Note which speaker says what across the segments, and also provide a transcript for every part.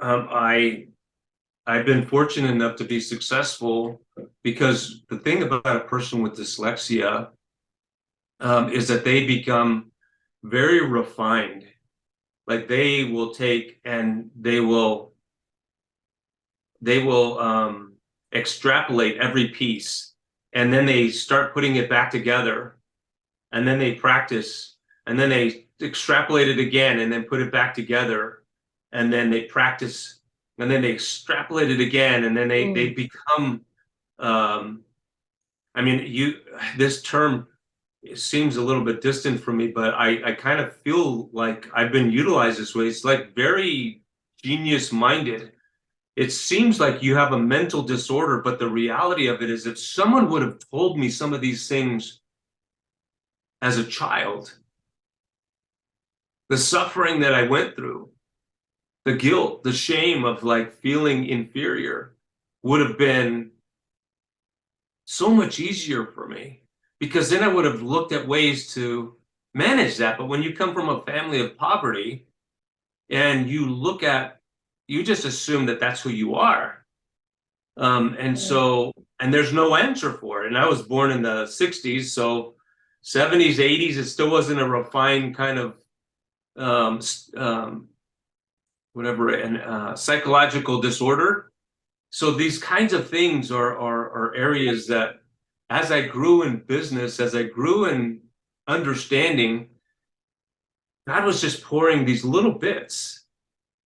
Speaker 1: Um, I I've been fortunate enough to be successful because the thing about a person with dyslexia is that they become very refined. Like they will take and they will extrapolate every piece, and then they start putting it back together, and then they practice, and then they extrapolate it again, and then put it back together, and then they practice, and then they extrapolate it again, and then they become. Um, I mean, this term seems a little bit distant from me, but I kind of feel like I've been utilized this way. It's like very genius minded. It seems like you have a mental disorder, but the reality of it is if someone would have told me some of these things as a child, the suffering that I went through, the guilt, the shame of like feeling inferior would have been so much easier for me because then I would have looked at ways to manage that. But when you come from a family of poverty and you just assume that that's who you are. And there's no answer for it. And I was born in the 60s, so 70s, 80s, it still wasn't a refined kind of um, whatever, and psychological disorder. So these kinds of things are areas that as I grew in business, as I grew in understanding, God was just pouring these little bits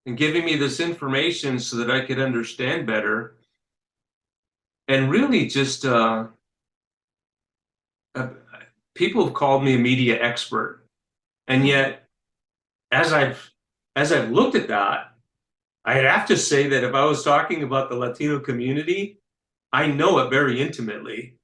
Speaker 1: and giving me this information so that I could understand better. And really just uh, people have called me a media expert. And yet, as I've as I've looked at that, I'd have to say that if I was talking about the Latino community, I know it very intimately.